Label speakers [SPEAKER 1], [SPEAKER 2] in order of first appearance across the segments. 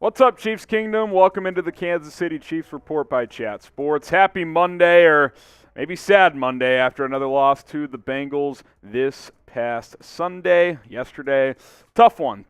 [SPEAKER 1] What's up, Chiefs Kingdom? Welcome into the Kansas City Chiefs Report by Chat Sports. Happy Monday, or maybe sad Monday, after another loss to the Bengals this past Sunday, yesterday. Tough one,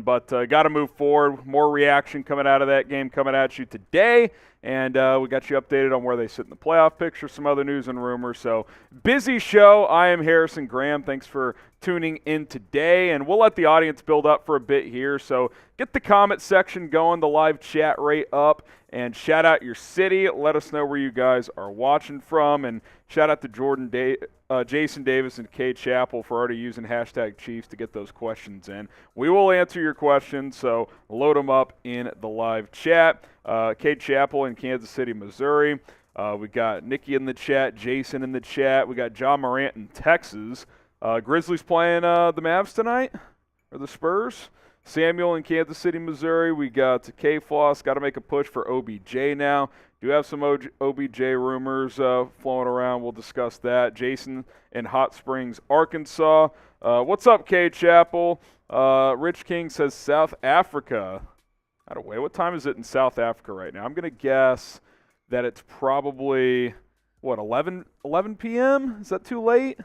[SPEAKER 1] but got to move forward. More reaction coming out of that game coming at you today, and we got you updated on where they sit in the playoff picture, some other news and rumors. So, busy show. I am Harrison Graham. Thanks for tuning in today, and we'll let the audience build up for a bit here. So, get the comment section going, the live chat rate up, and shout out your city. Let us know where you guys are watching from, and shout out to Jason Davis and Kay Chappell for already using hashtag Chiefs to get those questions in. We will answer your questions, so load them up in the live chat. Kay Chappell in Kansas City, Missouri. We got Nikki in the chat, Jason in the chat. We got John Morant in Texas. Grizzlies playing the Mavs tonight, or the Spurs. Samuel in Kansas City, Missouri. We got K-Floss. Got to make a push for OBJ now. Do have some OBJ rumors flowing around. We'll discuss that. Jason in Hot Springs, Arkansas. What's up, K. Chappell? Rich King says South Africa. Out of way. What time is it in South Africa right now? I'm going to guess that it's probably, 11 p.m.? Is that too late?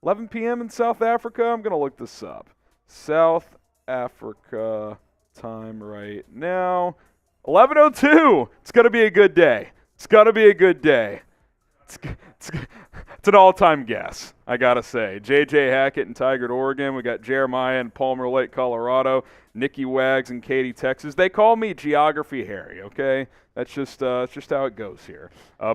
[SPEAKER 1] 11 p.m. in South Africa? I'm going to look this up. South Africa time right now. 11:02. It's going to be a good day. It's an all-time guess, I got to say. J.J. Hackett in Tigard, Oregon. We got Jeremiah in Palmer Lake, Colorado. Nikki Wags in Katy, Texas. They call me Geography Harry, okay? That's just how it goes here.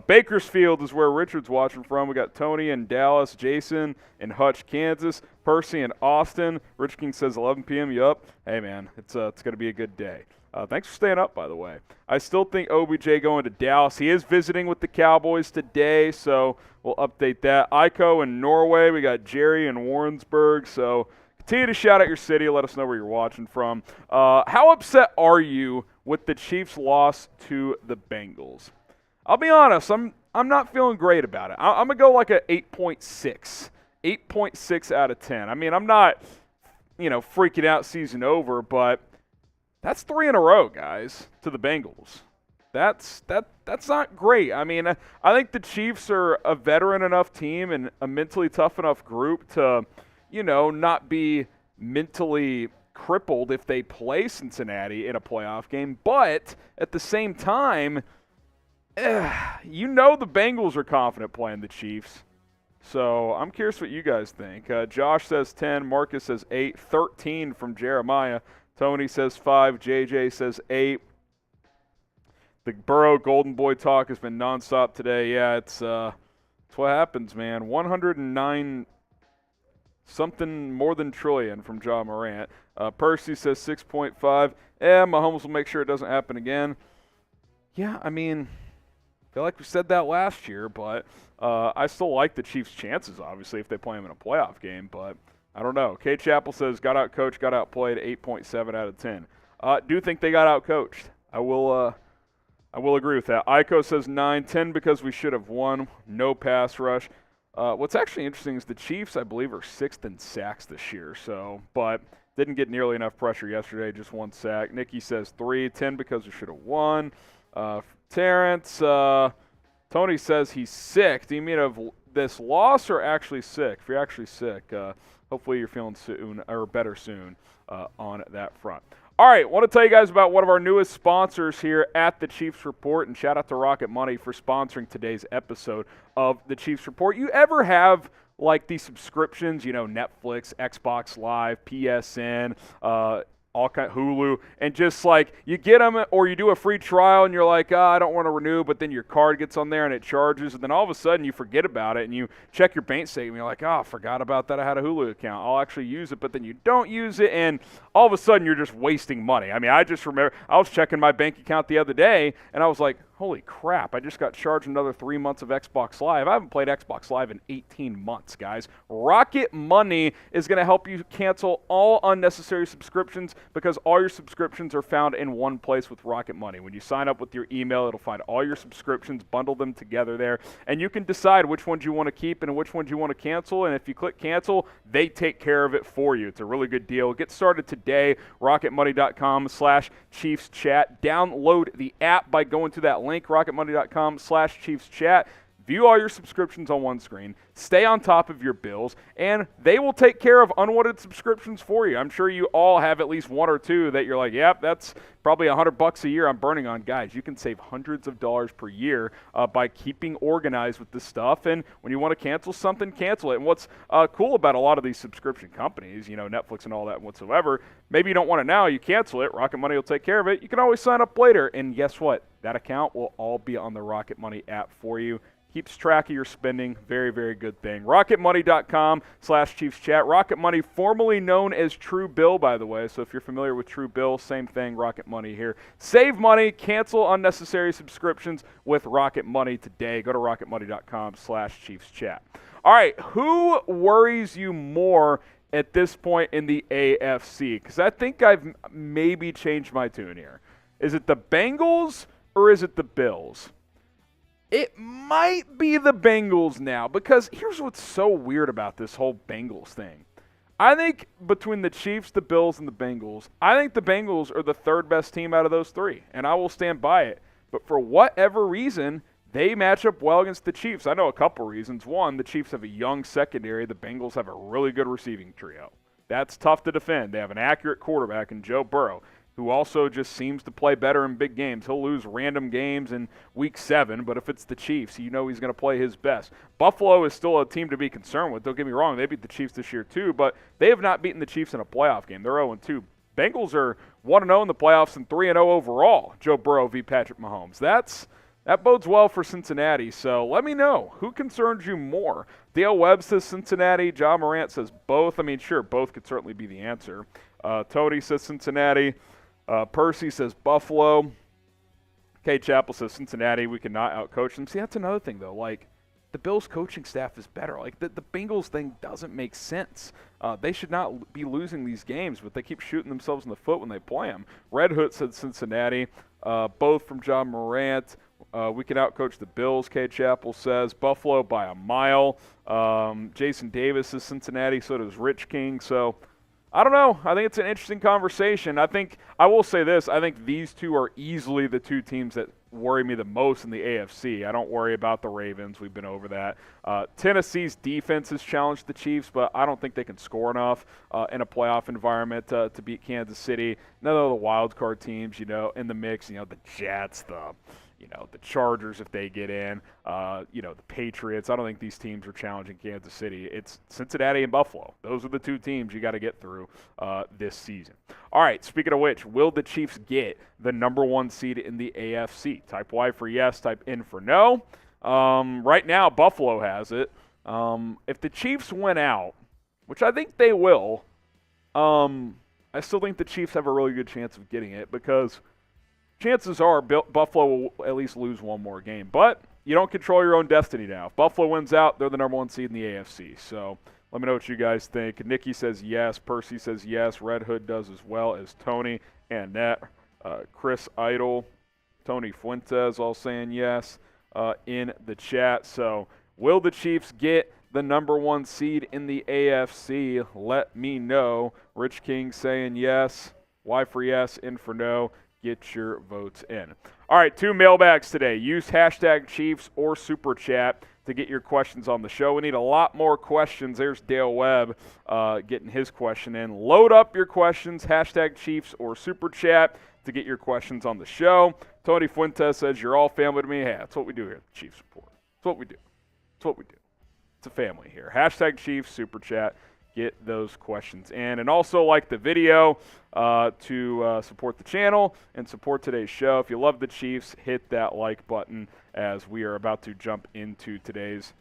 [SPEAKER 1] Bakersfield is where Richard's watching from. We got Tony in Dallas, Jason in Hutch, Kansas, Percy in Austin. Rich King says 11 p.m. Yup. Hey, man, it's going to be a good day. Thanks for staying up, by the way. I still think OBJ going to Dallas. He is visiting with the Cowboys today, so we'll update that. Iko in Norway. We got Jerry in Warrensburg. So continue to shout out your city. Let us know where you're watching from. How upset are you with the Chiefs' loss to the Bengals? I'll be honest. I'm not feeling great about it. I'm going to go like a 8.6. 8.6 out of 10. I mean, I'm not, freaking out season over, but that's 3 in a row, guys, to the Bengals. That's not great. I mean, I think the Chiefs are a veteran enough team and a mentally tough enough group to, not be mentally crippled if they play Cincinnati in a playoff game. But at the same time, the Bengals are confident playing the Chiefs. So I'm curious what you guys think. Josh says 10. Marcus says 8. 13 from Jeremiah. Tony says 5. JJ says 8. The Burrow Golden Boy talk has been nonstop today. Yeah, it's what happens, man. 109 something more than trillion from John Morant. Percy says 6.5. Mahomes will make sure it doesn't happen again. Yeah, I mean, I feel like we said that last year, but I still like the Chiefs' chances, obviously, if they play them in a playoff game, but I don't know. Kate Chappell says, got out-coached, got outplayed, 8.7 out of 10. Do think they got out-coached. I will agree with that. Iko says 9, 10 because we should have won. No pass rush. What's actually interesting is the Chiefs, I believe, are 6th in sacks this year, but didn't get nearly enough pressure yesterday, just 1 sack. Nikki says 3, 10 because we should have won. Terrence, Tony says he's sick. Do you mean of this loss or actually sick? If you're actually sick, hopefully you're feeling soon or better soon on that front. All right, want to tell you guys about one of our newest sponsors here at the Chiefs Report, and shout out to Rocket Money for sponsoring today's episode of the Chiefs Report. You ever have like these subscriptions, Netflix, Xbox Live, PSN, all kind of Hulu, and just like you get them or you do a free trial and you're like, I don't want to renew, but then your card gets on there and it charges, and then all of a sudden you forget about it and you check your bank statement and you're like, I forgot about that. I had a Hulu account. I'll actually use it, but then you don't use it, and all of a sudden you're just wasting money. I mean, I just remember I was checking my bank account the other day and I was like, Holy crap, I just got charged another 3 months of Xbox Live. I haven't played Xbox Live in 18 months, guys. Rocket Money is going to help you cancel all unnecessary subscriptions because all your subscriptions are found in one place with Rocket Money. When you sign up with your email, it'll find all your subscriptions, bundle them together there, and you can decide which ones you want to keep and which ones you want to cancel, and if you click cancel, they take care of it for you. It's a really good deal. Get started today, rocketmoney.com/ChiefsChat. Download the app by going to that link, rocketmoney.com/ChiefsChat. View all your subscriptions on one screen, stay on top of your bills, and they will take care of unwanted subscriptions for you. I'm sure you all have at least one or two that you're like, yep, that's probably $100 a year I'm burning on. Guys, you can save hundreds of dollars per year by keeping organized with this stuff, and when you want to cancel something, cancel it. And what's cool about a lot of these subscription companies, you know, Netflix and all that whatsoever, maybe you don't want it now, you cancel it, Rocket Money will take care of it. You can always sign up later, and guess what? That account will all be on the Rocket Money app for you. Keeps track of your spending. Very, very good thing. RocketMoney.com/ChiefsChat. Rocket Money, formerly known as True Bill, by the way. So if you're familiar with True Bill, same thing, Rocket Money here. Save money, cancel unnecessary subscriptions with Rocket Money today. Go to RocketMoney.com/ChiefsChat. All right, who worries you more at this point in the AFC? Because I think I've maybe changed my tune here. Is it the Bengals or is it the Bills? It might be the Bengals now, because here's what's so weird about this whole Bengals thing. I think between the Chiefs, the Bills, and the Bengals, I think the Bengals are the third best team out of those three, and I will stand by it. But for whatever reason, they match up well against the Chiefs. I know a couple reasons. One, the Chiefs have a young secondary. The Bengals have a really good receiving trio. That's tough to defend. They have an accurate quarterback in Joe Burrow, who also just seems to play better in big games. He'll lose random games in Week 7, but if it's the Chiefs, you know he's going to play his best. Buffalo is still a team to be concerned with. Don't get me wrong, they beat the Chiefs this year too, but they have not beaten the Chiefs in a playoff game. They're 0-2. Bengals are 1-0 in the playoffs and 3-0 overall. Joe Burrow v. Patrick Mahomes. That bodes well for Cincinnati, so let me know. Who concerns you more? Dale Webb says Cincinnati. John Morant says both. I mean, sure, both could certainly be the answer. Tony says Cincinnati. Percy says Buffalo. Kay Chappell says Cincinnati. We cannot outcoach them. See, that's another thing, though. Like, the Bills' coaching staff is better. Like, the Bengals thing doesn't make sense. They should not be losing these games, but they keep shooting themselves in the foot when they play them. Red Hood said Cincinnati. Both from John Morant. We can outcoach the Bills, Kay Chappell says. Buffalo by a mile. Jason Davis says Cincinnati. So does Rich King. So I don't know. I think it's an interesting conversation. I will say this. I think these two are easily the two teams that worry me the most in the AFC. I don't worry about the Ravens. We've been over that. Tennessee's defense has challenged the Chiefs, but I don't think they can score enough in a playoff environment to beat Kansas City. None of the wild card teams, in the mix. The Jets, the Chargers if they get in, the Patriots. I don't think these teams are challenging Kansas City. It's Cincinnati and Buffalo. Those are the two teams you got to get through this season. All right, speaking of which, will the Chiefs get the number 1 seed in the AFC? Type Y for yes, type N for no. Right now, Buffalo has it. If the Chiefs win out, which I think they will, I still think the Chiefs have a really good chance of getting it because chances are Buffalo will at least lose one more game. But you don't control your own destiny now. If Buffalo wins out, they're the number 1 seed in the AFC. So let me know what you guys think. Nikki says yes. Percy says yes. Red Hood does as well as Tony and Annette. Chris Idle, Tony Fuentes all saying yes in the chat. So will the Chiefs get the number 1 seed in the AFC? Let me know. Rich King saying yes. Y for yes, N for no. Get your votes in. All right, 2 mailbags today. Use hashtag Chiefs or Super Chat to get your questions on the show. We need a lot more questions. There's Dale Webb getting his question in. Load up your questions, hashtag Chiefs or Super Chat to get your questions on the show. Tony Fuentes says, you're all family to me. Hey, that's what we do here at the Chiefs Report. That's what we do. That's what we do. It's a family here. Hashtag Chiefs, Super Chat. Get those questions in. And also like the video to support the channel and support today's show. If you love the Chiefs, hit that like button as we are about to jump into today's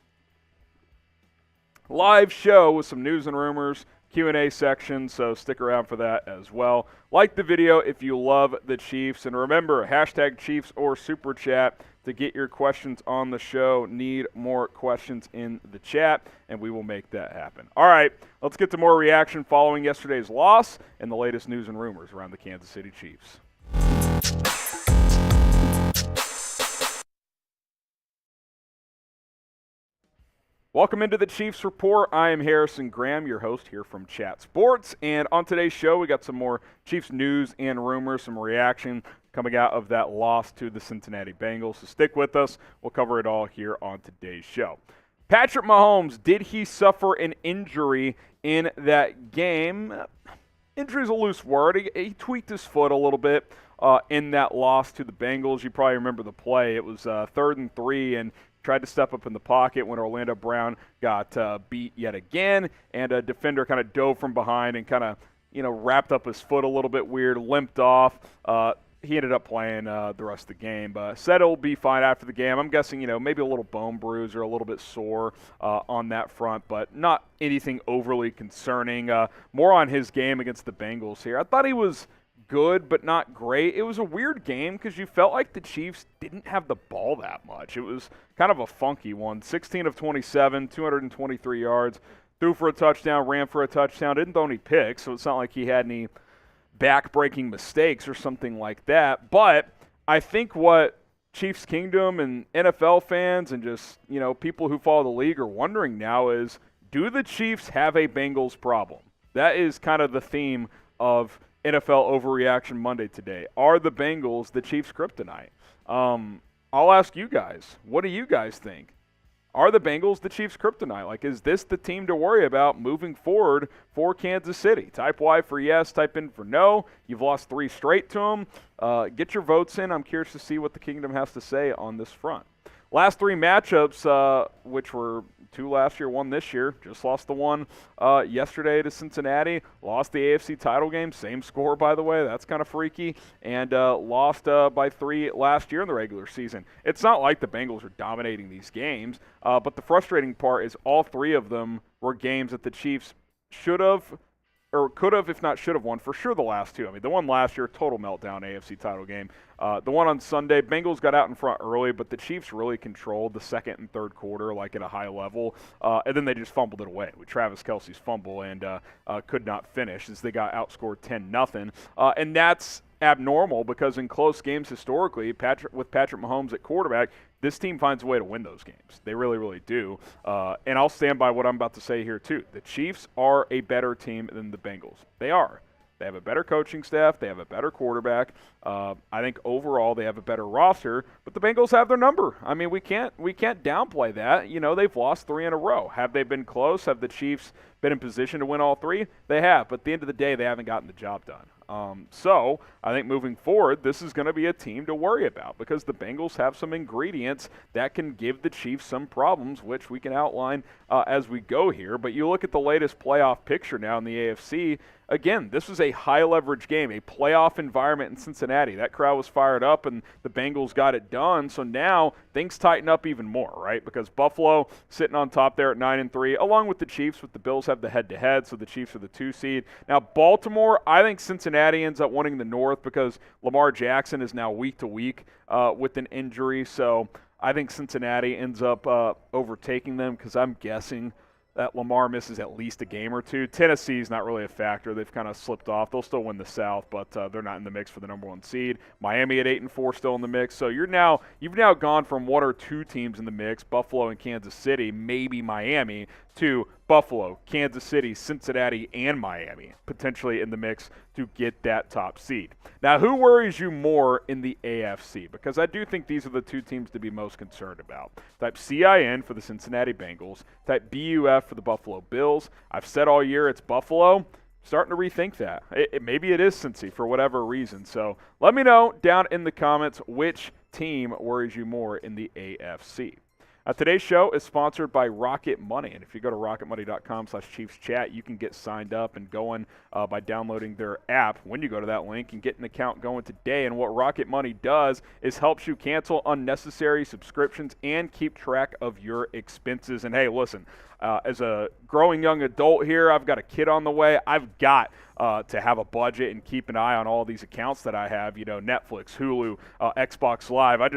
[SPEAKER 1] live show with some news and rumors, Q&A section, so stick around for that as well. Like the video if you love the Chiefs. And remember, hashtag Chiefs or Super Chat to get your questions on the show. Need more questions in the chat, and we will make that happen. All right, let's get to more reaction following yesterday's loss and the latest news and rumors around the Kansas City Chiefs. Welcome into the Chiefs Report. I am Harrison Graham, your host here from Chat Sports. And on today's show, we got some more Chiefs news and rumors, some reaction coming out of that loss to the Cincinnati Bengals. So stick with us. We'll cover it all here on today's show. Patrick Mahomes, did he suffer an injury in that game? Injury is a loose word. He tweaked his foot a little bit in that loss to the Bengals. You probably remember the play. It was 3rd and 3, and tried to step up in the pocket when Orlando Brown got beat yet again, and a defender kind of dove from behind and kind of, wrapped up his foot a little bit weird, limped off. He ended up playing the rest of the game, but said it'll be fine after the game. I'm guessing, maybe a little bone bruise or a little bit sore on that front, but not anything overly concerning. More on his game against the Bengals here. I thought he was good, but not great. It was a weird game because you felt like the Chiefs didn't have the ball that much. It was kind of a funky one. 16 of 27, 223 yards, threw for a touchdown, ran for a touchdown, didn't throw any picks, so it's not like he had any back-breaking mistakes or something like that. But I think what Chiefs Kingdom and NFL fans and just, people who follow the league are wondering now is, do the Chiefs have a Bengals problem? That is kind of the theme of NFL Overreaction Monday today. Are the Bengals the Chiefs' kryptonite? I'll ask you guys, what do you guys think? Are the Bengals the Chiefs' kryptonite? Like, is this the team to worry about moving forward for Kansas City? Type Y for yes, type in for no. You've lost 3 straight to them. Get your votes in. I'm curious to see what the Kingdom has to say on this front. Last 3 matchups, which were 2 last year, 1 this year. Just lost the one yesterday to Cincinnati. Lost the AFC title game. Same score, by the way. That's kind of freaky. And lost by 3 last year in the regular season. It's not like the Bengals are dominating these games. But the frustrating part is all 3 of them were games that the Chiefs should have or could have, if not should have won, for sure the last 2. I mean, the one last year, total meltdown, AFC title game. The one on Sunday, Bengals got out in front early, but the Chiefs really controlled the second and third quarter, like at a high level, and then they just fumbled it away with Travis Kelce's fumble and could not finish as they got outscored 10-0. And that's abnormal because in close games historically, with Patrick Mahomes at quarterback, this team finds a way to win those games. They really, really do. And I'll stand by what I'm about to say here, too. The Chiefs are a better team than the Bengals. They are. They have a better coaching staff. They have a better quarterback. I think overall they have a better roster, but the Bengals have their number. I mean, we can't downplay that. They've lost 3 in a row. Have they been close? Have the Chiefs been in position to win all 3? They have, but at the end of the day, they haven't gotten the job done. So I think moving forward, this is going to be a team to worry about because the Bengals have some ingredients that can give the Chiefs some problems, which we can outline as we go here. But you look at the latest playoff picture now in the AFC. Again, this was a high-leverage game, a playoff environment in Cincinnati. That crowd was fired up, and the Bengals got it done. So now things tighten up even more, right? Because Buffalo sitting on top there at 9-3, along with the Chiefs, with the Bills have the head-to-head, so the Chiefs are the 2 seed. Now, Baltimore, I think Cincinnati ends up winning the North because Lamar Jackson is now week-to-week with an injury. So I think Cincinnati ends up overtaking them because I'm guessing that Lamar misses at least a game or 2. Tennessee's not really a factor. They've kind of slipped off. They'll still win the South, but they're not in the mix for the number 1 seed. Miami at 8-4 still in the mix. So you've now gone from 1 or 2 teams in the mix, Buffalo and Kansas City, maybe Miami, to Buffalo, Kansas City, Cincinnati, and Miami potentially in the mix to get that top seed. Now, who worries you more in the AFC? Because I do think these are the 2 teams to be most concerned about. Type CIN for the Cincinnati Bengals. Type BUF for the Buffalo Bills. I've said all year it's Buffalo. Starting to rethink that. Maybe it is Cincy for whatever reason. So let me know down in the comments which team worries you more in the AFC. Today's show is sponsored by Rocket Money, and if you go to rocketmoney.com/ChiefsChat, you can get signed up and going by downloading their app when you go to that link and get an account going today. And what Rocket Money does is helps you cancel unnecessary subscriptions and keep track of your expenses. And hey, listen, as a growing young adult here, I've got a kid on the way. I've got to have a budget and keep an eye on all these accounts that I have, Netflix, Hulu, Xbox Live. I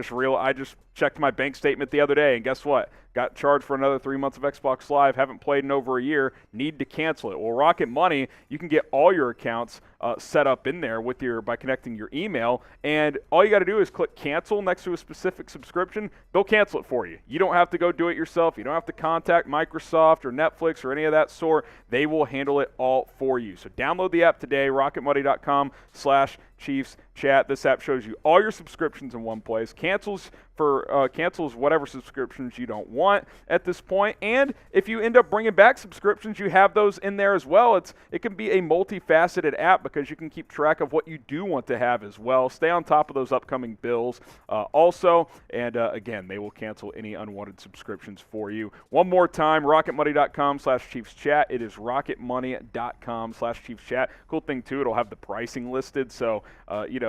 [SPEAKER 1] just checked my bank statement the other day, and guess what? Got charged for another 3 months of Xbox Live. Haven't played in over a year. Need to cancel it. Well, Rocket Money, you can get all your accounts set up in there by connecting your email, and all you got to do is click cancel next to a specific subscription. They'll cancel it for you. You don't have to go do it yourself. You don't have to contact Microsoft or Netflix or any of that sort. They will handle it all for you. So download the app today, rocketmoney.com/ChiefsChat. This app shows you all your subscriptions in one place, cancels whatever subscriptions you don't want at this point, and if you end up bringing back subscriptions, you have those in there as well. It can be a multifaceted app because you can keep track of what you do want to have as well. Stay on top of those upcoming bills also, and again, they will cancel any unwanted subscriptions for you. One more time, rocketmoney.com/ChiefsChat. It is rocketmoney.com/ChiefsChat. Cool thing too, it'll have the pricing listed, so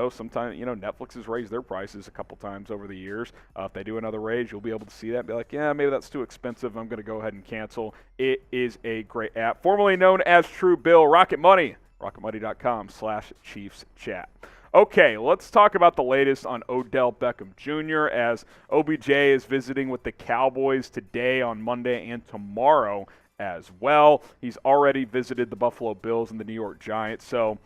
[SPEAKER 1] sometimes Netflix has raised their prices a couple times over the years. If they do another raise, you'll be able to see that and be like, yeah, maybe that's too expensive. I'm going to go ahead and cancel. It is a great app, formerly known as True Bill. Rocket Money, rocketmoney.com/ChiefsChat. Okay, let's talk about the latest on Odell Beckham Jr. as OBJ is visiting with the Cowboys today, on Monday, and tomorrow as well. He's already visited the Buffalo Bills and the New York Giants. So,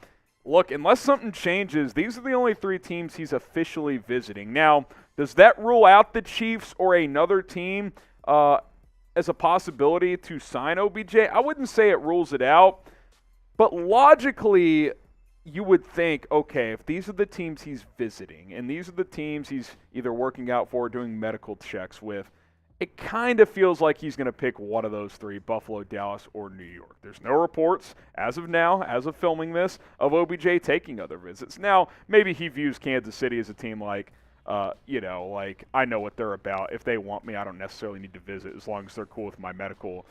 [SPEAKER 1] look, unless something changes, these are the only three teams he's officially visiting. Now, does that rule out the Chiefs or another team as a possibility to sign OBJ? I wouldn't say it rules it out, but logically, you would think, okay, if these are the teams he's visiting and these are the teams he's either working out for or doing medical checks with, it kind of feels like he's going to pick one of those three, Buffalo, Dallas, or New York. There's no reports, as of now, as of filming this, of OBJ taking other visits. Now, maybe he views Kansas City as a team like I know what they're about. If they want me, I don't necessarily need to visit as long as they're cool with my medical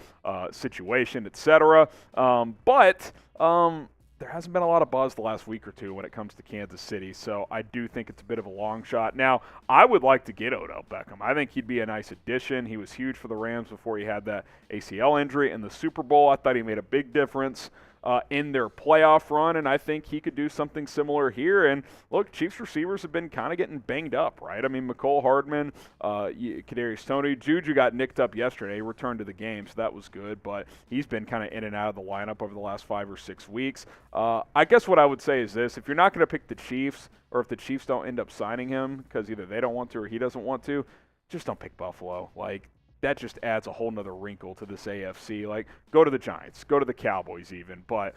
[SPEAKER 1] situation, etc. But there hasn't been a lot of buzz the last week or two when it comes to Kansas City, so I do think it's a bit of a long shot. Now, I would like to get Odell Beckham. I think he'd be a nice addition. He was huge for the Rams before he had that ACL injury in the Super Bowl. I thought he made a big difference in their playoff run, and I think he could do something similar here. And look, Chiefs receivers have been kind of getting banged up, right? I mean, McCole Hardman, Kadarius Toney, Juju got nicked up yesterday. He returned to the game, so that was good, but he's been kind of in and out of the lineup over the last 5 or 6 weeks. I guess what I would say is this: if you're not going to pick the Chiefs, or if the Chiefs don't end up signing him because either they don't want to or he doesn't want to, just don't pick Buffalo. That just adds a whole nother wrinkle to this AFC. Go to the Giants, go to the Cowboys even, but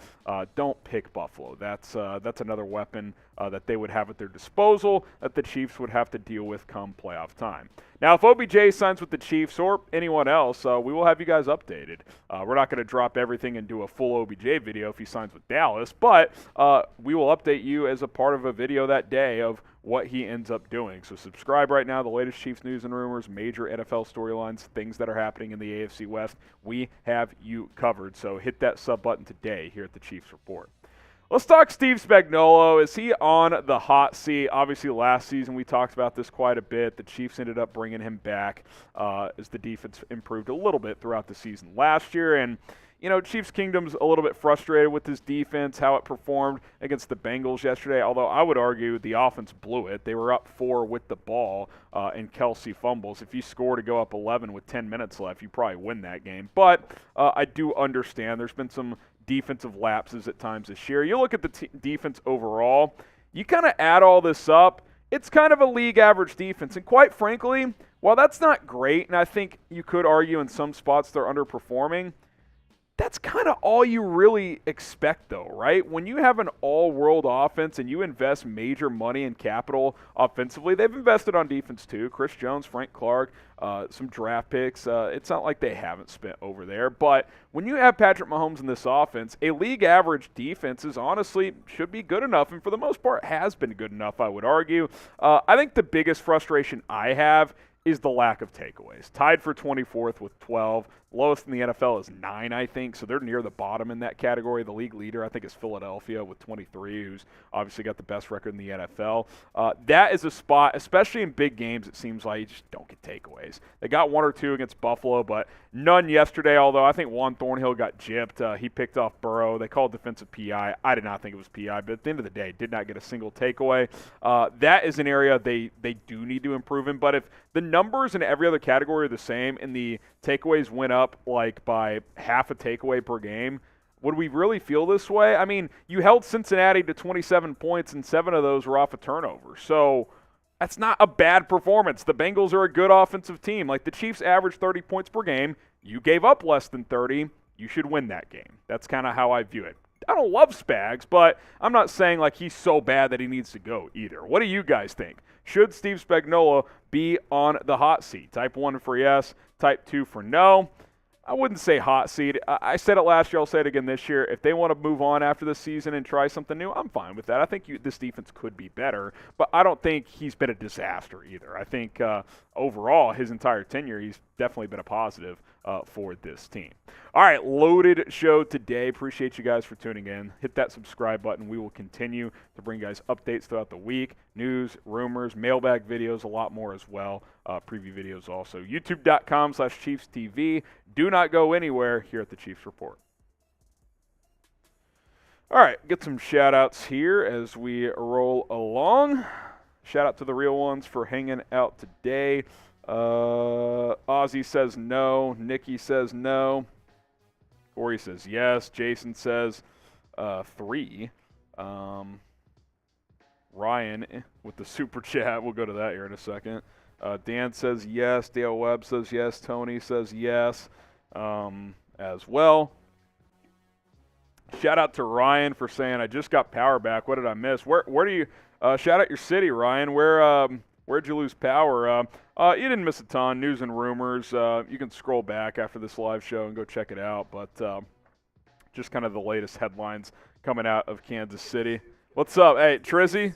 [SPEAKER 1] don't pick Buffalo. That's another weapon that they would have at their disposal that the Chiefs would have to deal with come playoff time. Now, if OBJ signs with the Chiefs or anyone else, we will have you guys updated. We're not going to drop everything and do a full OBJ video if he signs with Dallas, but we will update you as a part of a video that day of what he ends up doing. So subscribe right now. The latest Chiefs news and rumors, major NFL storylines, things that are happening in the AFC West, we have you covered. So hit that sub button today here at the Chiefs Report. Let's talk Steve Spagnuolo. Is he on the hot seat? Obviously, last season we talked about this quite a bit. The Chiefs ended up bringing him back as the defense improved a little bit throughout the season last year. And Chiefs Kingdom's a little bit frustrated with his defense, how it performed against the Bengals yesterday, although I would argue the offense blew it. They were up 4 with the ball and Kelsey fumbles. If you score to go up 11 with 10 minutes left, you probably win that game. But I do understand there's been some defensive lapses at times this year. You look at the defense overall, you kind of add all this up, it's kind of a league average defense. And quite frankly, while that's not great, and I think you could argue in some spots they're underperforming, that's kind of all you really expect, though, right? When you have an all-world offense and you invest major money and capital offensively, they've invested on defense too. Chris Jones, Frank Clark, some draft picks. It's not like they haven't spent over there. But when you have Patrick Mahomes in this offense, a league average defense is honestly should be good enough, and for the most part has been good enough, I would argue. I think the biggest frustration I have is the lack of takeaways. Tied for 24th with 12. Lowest in the NFL is 9, I think, so they're near the bottom in that category. The league leader, I think, is Philadelphia with 23, who's obviously got the best record in the NFL. That is a spot, especially in big games, it seems like you just don't get takeaways. They got 1 or 2 against Buffalo, but none yesterday, although I think Juan Thornhill got gypped. He picked off Burrow. They called defensive PI. I did not think it was PI, but at the end of the day, did not get a single takeaway. That is an area they do need to improve in, but if the numbers in every other category are the same and the takeaways went up like by half a takeaway per game, would we really feel this way? I mean, you held Cincinnati to 27 points, and 7 of those were off a turnover. So that's not a bad performance. The Bengals are a good offensive team. Like, the Chiefs averaged 30 points per game. You gave up less than 30. You should win that game. That's kind of how I view it. I don't love Spags, but I'm not saying like he's so bad that he needs to go either. What do you guys think? Should Steve Spagnuolo be on the hot seat? Type 1 for yes, type 2 for no. I wouldn't say hot seat. I said it last year. I'll say it again this year. If they want to move on after the season and try something new, I'm fine with that. I think this defense could be better, but I don't think he's been a disaster either. I think overall, his entire tenure, he's definitely been a positive for this team. All right, loaded show today. Appreciate you guys for tuning in. Hit that subscribe button. We will continue to bring you guys updates throughout the week, news, rumors, mailbag videos, a lot more as well. Preview videos also. YouTube.com/ChiefsTV. Do not go anywhere here at the Chiefs Report. All right, get some shout-outs here as we roll along. Shout out to the real ones for hanging out today. Ozzy says no. Nikki says no. Corey says yes. Jason says 3. Ryan with the super chat. We'll go to that here in a second. Dan says yes. Dale Webb says yes. Tony says yes as well. Shout out to Ryan for saying, I just got power back. What did I miss? Where do you shout out your city, Ryan? Where'd you lose power? You didn't miss a ton. News and rumors. You can scroll back after this live show and go check it out. But just kind of the latest headlines coming out of Kansas City. What's up? Hey, Trizzy?
[SPEAKER 2] Am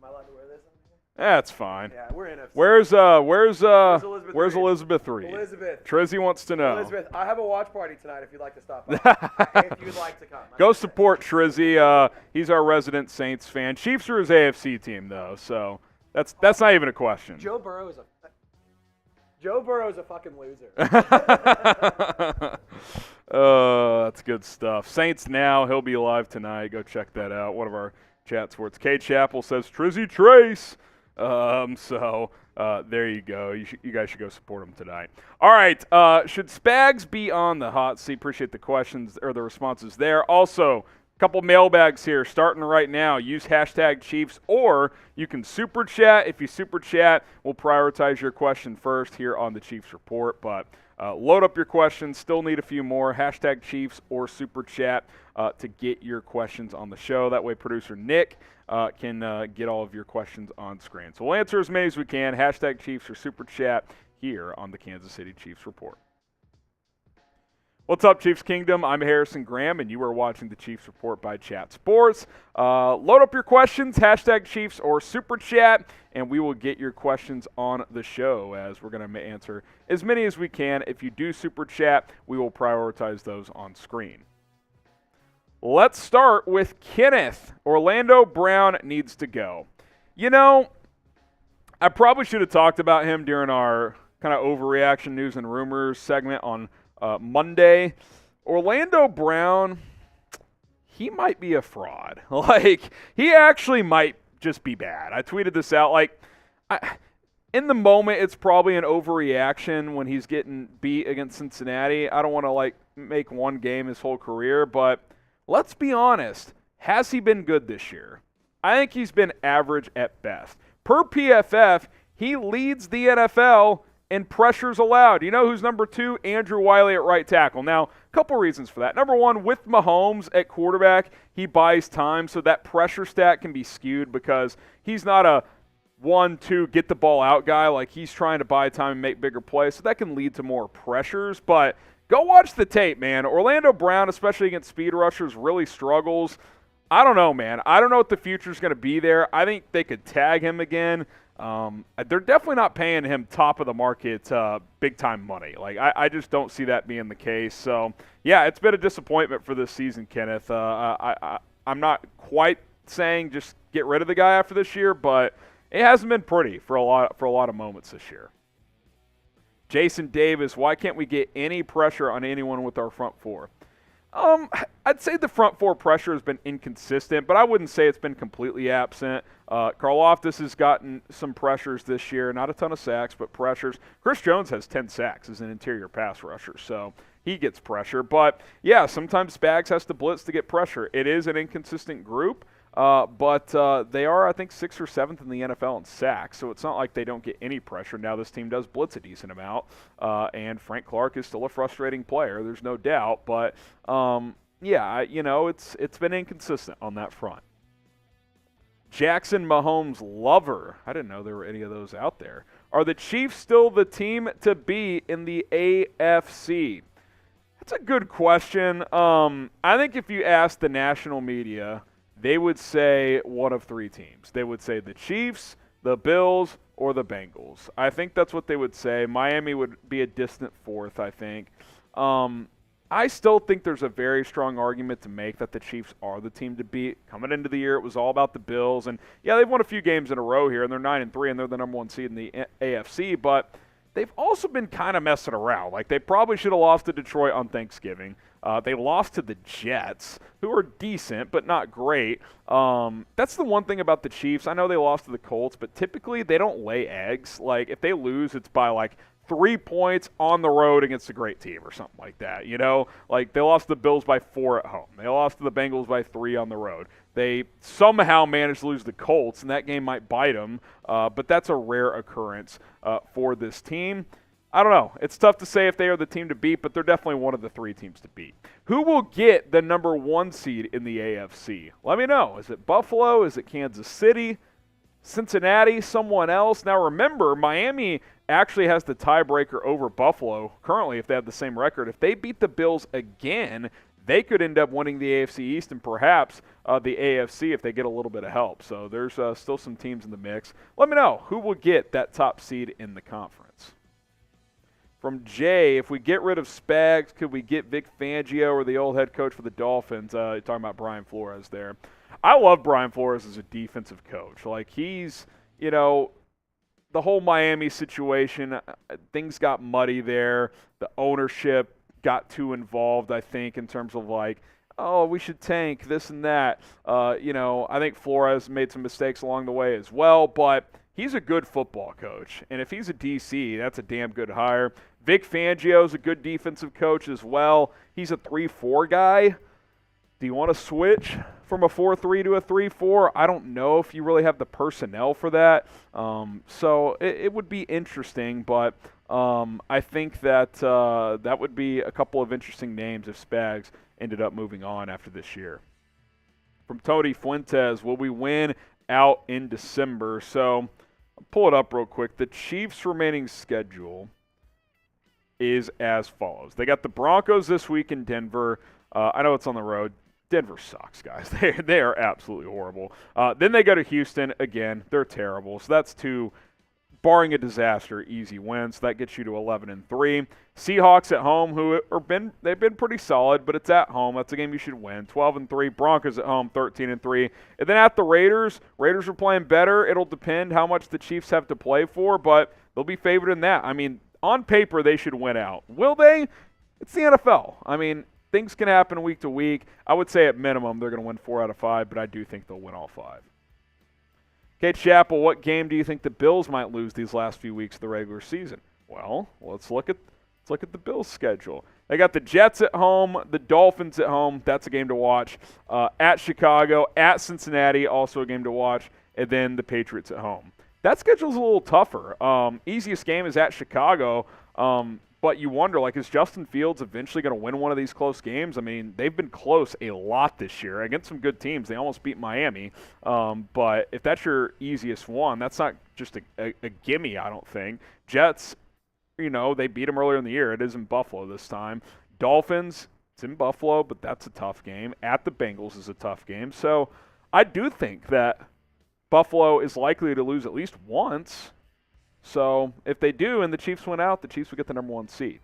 [SPEAKER 2] I allowed to wear this?
[SPEAKER 1] That's fine.
[SPEAKER 2] Yeah, we're NFC.
[SPEAKER 1] Where's Elizabeth Reed?
[SPEAKER 2] Elizabeth.
[SPEAKER 1] Trizzy wants to know.
[SPEAKER 2] Elizabeth, I have a watch party tonight if you'd like to stop by. If you'd like to come.
[SPEAKER 1] Go support Trizzy. He's our resident Saints fan. Chiefs are his AFC team, though, so that's not even a question.
[SPEAKER 2] Joe Burrow is a fucking loser.
[SPEAKER 1] That's good stuff. Saints Now. He'll be live tonight. Go check that out. One of our chat sports. Kate Chappell says Trizzy Trace. So there you go. You guys should go support him tonight. All right. Should Spags be on the hot seat? Appreciate the questions or the responses there. Also, a couple mailbags here starting right now. Use hashtag Chiefs, or you can super chat. If you super chat, we'll prioritize your question first here on the Chiefs Report. But load up your questions. Still need a few more. Hashtag Chiefs or super chat to get your questions on the show. That way, producer Nick can get all of your questions on screen. So we'll answer as many as we can. Hashtag Chiefs or super chat here on the Kansas City Chiefs Report. What's up, Chiefs Kingdom? I'm Harrison Graham, and you are watching the Chiefs Report by Chat Sports. Load up your questions, hashtag Chiefs or Super Chat, and we will get your questions on the show as we're going to answer as many as we can. If you do Super Chat, we will prioritize those on screen. Let's start with Kenneth. Orlando Brown needs to go. You know, I probably should have talked about him during our kind of overreaction news and rumors segment on Monday. Orlando Brown, he might be a fraud. Like, he actually might just be bad. I tweeted this out. Like, in the moment, it's probably an overreaction when he's getting beat against Cincinnati. I don't want to, like, make one game his whole career, but let's be honest. Has he been good this year? I think he's been average at best. Per PFF, he leads the NFL in pressures allowed. You know who's number 2? Andrew Wiley at right tackle. Now, a couple reasons for that. Number one, with Mahomes at quarterback, he buys time, so that pressure stat can be skewed because he's not a 1-2 get the ball out guy. Like, he's trying to buy time and make bigger plays, so that can lead to more pressures. But go watch the tape, man. Orlando Brown, especially against speed rushers, really struggles. I don't know, man. I don't know what the future's going to be there. I think they could tag him again. They're definitely not paying him top of the market big time money. Like I just don't see that being the case. So yeah, it's been a disappointment for this season, Kenneth. I'm not quite saying just get rid of the guy after this year, but it hasn't been pretty for a lot of moments this year. Jason Davis, why can't we get any pressure on anyone with our front four? I'd say the front four pressure has been inconsistent, but I wouldn't say it's been completely absent. Karlaftis has gotten some pressures this year, not a ton of sacks, but pressures. Chris Jones has 10 sacks as an interior pass rusher, so he gets pressure. But, yeah, sometimes Spags has to blitz to get pressure. It is an inconsistent group. But they are, I think, 6th or 7th in the NFL in sacks, so it's not like they don't get any pressure. Now this team does blitz a decent amount, and Frank Clark is still a frustrating player, there's no doubt. But, yeah, it's been inconsistent on that front. Jackson Mahomes lover. I didn't know there were any of those out there. Are the Chiefs still the team to beat in the AFC? That's a good question. I think if you ask the national media, they would say one of three teams. They would say the Chiefs, the Bills, or the Bengals. I think that's what they would say. Miami would be a distant fourth, I think. I still think there's a very strong argument to make that the Chiefs are the team to beat. Coming into the year, it was all about the Bills. And, yeah, they've won a few games in a row here, and they're 9-3, and they're the number one seed in the AFC. But they've also been kind of messing around. Like, they probably should have lost to Detroit on Thanksgiving. They lost to the Jets, who are decent but not great. That's the one thing about the Chiefs. I know they lost to the Colts, but typically they don't lay eggs. Like, if they lose, it's by, 3 points on the road against a great team or something like that. Like, they lost to the Bills by 4 at home. They lost to the Bengals by 3 on the road. They somehow managed to lose the Colts, and that game might bite them, but that's a rare occurrence for this team. I don't know. It's tough to say if they are the team to beat, but they're definitely one of the 3 teams to beat. Who will get the number 1 seed in the AFC? Let me know. Is it Buffalo? Is it Kansas City? Cincinnati? Someone else? Now remember, Miami actually has the tiebreaker over Buffalo currently if they have the same record. If they beat the Bills again, they could end up winning the AFC East and perhaps the AFC if they get a little bit of help. So there's still some teams in the mix. Let me know. Who will get that top seed in the conference? From Jay, if we get rid of Spags, could we get Vic Fangio or the old head coach for the Dolphins? You're talking about Brian Flores there. I love Brian Flores as a defensive coach. Like, he's, the whole Miami situation, things got muddy there. The ownership got too involved, I think, in terms of we should tank this and that. I think Flores made some mistakes along the way as well, but he's a good football coach. And if he's a DC, that's a damn good hire. Vic Fangio's a good defensive coach as well. He's a 3-4 guy. Do you want to switch from a 4-3 to a 3-4? I don't know if you really have the personnel for that. So it would be interesting, but I think that that would be a couple of interesting names if Spags ended up moving on after this year. From Tony Fuentes, will we win out in December? So I'll pull it up real quick. The Chiefs' remaining schedule is as follows. They got the Broncos this week in Denver. I know it's on the road. Denver sucks, guys. They are absolutely horrible. Then they go to Houston again. They're terrible. So that's 2, barring a disaster, easy wins. That gets you to 11-3. Seahawks at home, they've been pretty solid, but it's at home. That's a game you should win. 12-3. Broncos at home, 13-3. And then at the Raiders are playing better. It'll depend how much the Chiefs have to play for, but they'll be favored in that. I mean, on paper, they should win out. Will they? It's the NFL. I mean, things can happen week to week. I would say at minimum they're going to win 4 out of 5, but I do think they'll win all 5. Okay, Chappell, what game do you think the Bills might lose these last few weeks of the regular season? Well, let's look at the Bills' schedule. They got the Jets at home, the Dolphins at home. That's a game to watch. At Chicago, at Cincinnati, also a game to watch, and then the Patriots at home. That schedule's a little tougher. Easiest game is at Chicago, but you wonder, is Justin Fields eventually going to win one of these close games? I mean, they've been close a lot this year against some good teams. They almost beat Miami. But if that's your easiest one, that's not just a gimme, I don't think. Jets, they beat them earlier in the year. It is in Buffalo this time. Dolphins, it's in Buffalo, but that's a tough game. At the Bengals is a tough game. So I do think that Buffalo is likely to lose at least once. So if they do and the Chiefs win out, the Chiefs will get the number 1 seed.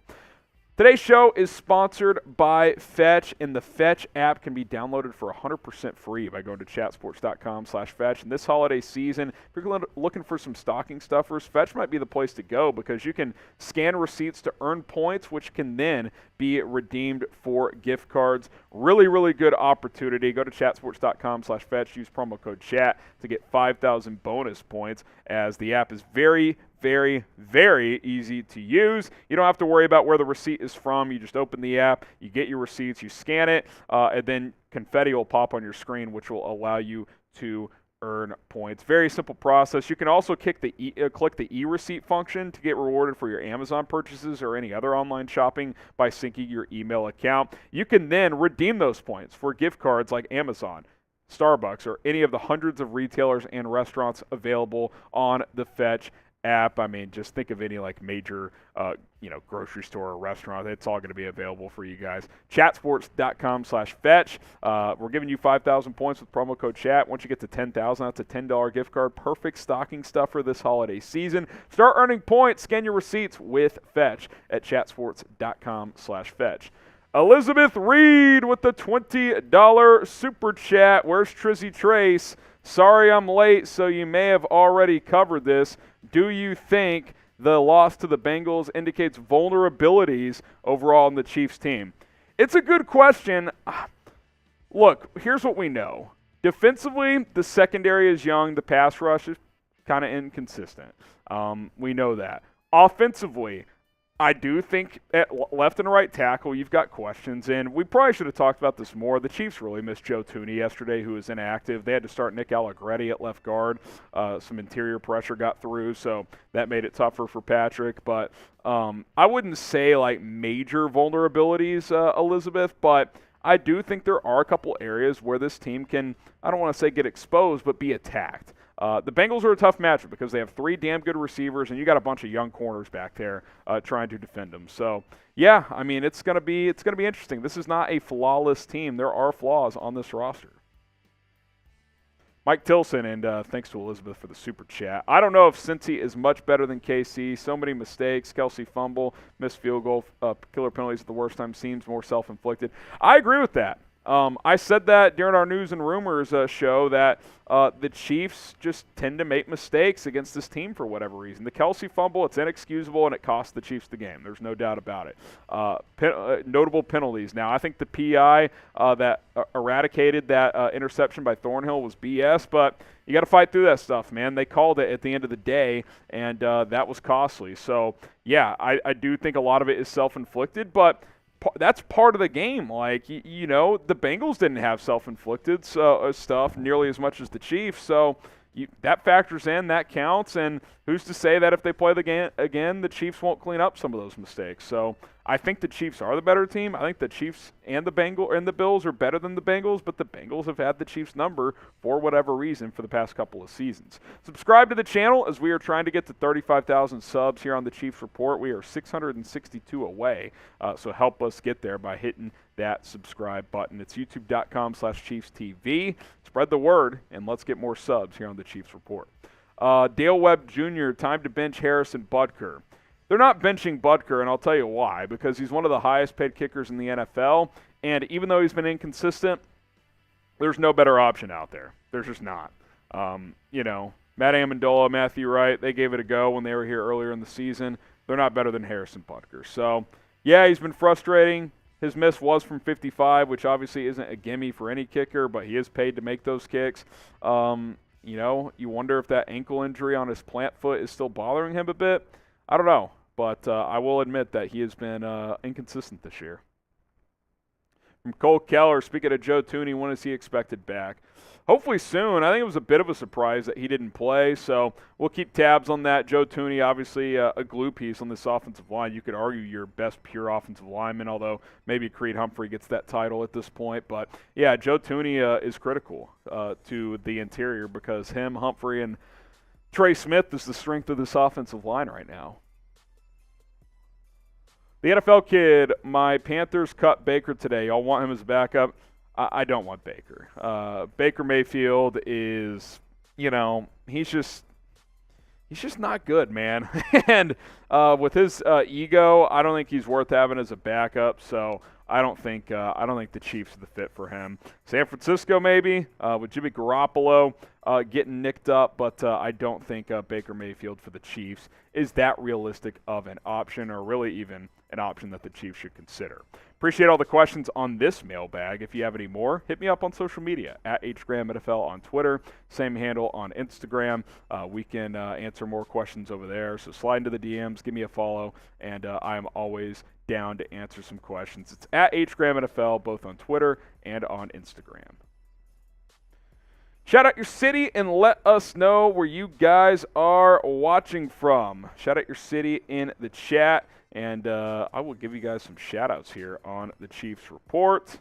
[SPEAKER 1] Today's show is sponsored by Fetch, and the Fetch app can be downloaded for 100% free by going to chatsports.com/fetch. And this holiday season, if you're looking for some stocking stuffers, Fetch might be the place to go because you can scan receipts to earn points, which can then be redeemed for gift cards. Really, really good opportunity. Go to chatsports.com/fetch. Use promo code CHAT to get 5,000 bonus points, as the app is very, very, very easy to use. You don't have to worry about where the receipt is from. You just open the app, you get your receipts, you scan it, and then confetti will pop on your screen, which will allow you to earn points. Very simple process. You can also click the e-receipt function to get rewarded for your Amazon purchases or any other online shopping by syncing your email account. You can then redeem those points for gift cards like Amazon, Starbucks, or any of the hundreds of retailers and restaurants available on the Fetch app. I mean, just think of any like major, grocery store or restaurant. It's all going to be available for you guys. Chatsports.com/fetch. We're giving you 5,000 points with promo code CHAT. Once you get to 10,000, that's a $10 gift card. Perfect stocking stuffer this holiday season. Start earning points. Scan your receipts with Fetch at chatsports.com/fetch. Elizabeth Reed with the $20 super chat. Where's Trizzy Trace? Sorry I'm late, so you may have already covered this. Do you think the loss to the Bengals indicates vulnerabilities overall in the Chiefs team? It's a good question. Look, here's what we know. Defensively, the secondary is young. The pass rush is kind of inconsistent. We know that. Offensively, I do think at left and right tackle, you've got questions, and we probably should have talked about this more. The Chiefs really missed Joe Thuney yesterday, who was inactive. They had to start Nick Allegretti at left guard. Some interior pressure got through, so that made it tougher for Patrick. But I wouldn't say like major vulnerabilities, Elizabeth, but I do think there are a couple areas where this team can, I don't want to say get exposed, but be attacked. The Bengals are a tough matchup because they have 3 damn good receivers, and you got a bunch of young corners back there trying to defend them. So, yeah, I mean, it's gonna be interesting. This is not a flawless team. There are flaws on this roster. Mike Tilson, and thanks to Elizabeth for the super chat. I don't know if Cincy is much better than KC. So many mistakes. Kelsey fumble, missed field goal, killer penalties at the worst time. Seems more self-inflicted. I agree with that. I said that during our News and Rumors show that the Chiefs just tend to make mistakes against this team for whatever reason. The Kelsey fumble, it's inexcusable, and it cost the Chiefs the game. There's no doubt about it. Notable penalties. Now, I think the PI that eradicated that interception by Thornhill was BS, but you got to fight through that stuff, man. They called it at the end of the day, and that was costly. So, yeah, I do think a lot of it is self-inflicted, but that's part of the game. Like, the Bengals didn't have self-inflicted stuff nearly as much as the Chiefs, so that factors in, that counts, and who's to say that if they play the game again, the Chiefs won't clean up some of those mistakes. So I think the Chiefs are the better team. I think the Chiefs and the Bills are better than the Bengals, but the Bengals have had the Chiefs number for whatever reason for the past couple of seasons. Subscribe to the channel as we are trying to get to 35,000 subs here on the Chiefs Report. We are 662 away, so help us get there by hitting that subscribe button. It's youtube.com/ChiefsTV. Spread the word, and let's get more subs here on the Chiefs Report. Dale Webb Jr., time to bench Harrison Butker. They're not benching Butker, and I'll tell you why. Because he's one of the highest-paid kickers in the NFL, and even though he's been inconsistent, there's no better option out there. There's just not. Matt Amendola, Matthew Wright, they gave it a go when they were here earlier in the season. They're not better than Harrison Butker. So, yeah, he's been frustrating. His miss was from 55, which obviously isn't a gimme for any kicker, but he is paid to make those kicks. You wonder if that ankle injury on his plant foot is still bothering him a bit. I don't know, but I will admit that he has been inconsistent this year. From Cole Keller, speaking of Joe Thuney, when is he expected back? Hopefully soon. I think it was a bit of a surprise that he didn't play, so we'll keep tabs on that. Joe Thuney, obviously a glue piece on this offensive line. You could argue your best pure offensive lineman, although maybe Creed Humphrey gets that title at this point. But, yeah, Joe Thuney is critical to the interior because him, Humphrey, and Trey Smith is the strength of this offensive line right now. The NFL kid, my Panthers cut Baker today. Y'all want him as a backup? I don't want Baker. Baker Mayfield is he's just not good, man. And with his ego, I don't think he's worth having as a backup. So I don't think the Chiefs are the fit for him. San Francisco maybe with Jimmy Garoppolo getting nicked up, but I don't think Baker Mayfield for the Chiefs is that realistic of an option, or really even an option that the Chiefs should consider. Appreciate all the questions on this mailbag. If you have any more, hit me up on social media at HGramNFL on Twitter. Same handle on Instagram. We can answer more questions over there. So slide into the DMs, give me a follow, and I am always down to answer some questions. It's at HGramNFL, both on Twitter and on Instagram. Shout out your city and let us know where you guys are watching from. Shout out your city in the chat, and I will give you guys some shout outs here on the Chiefs Report.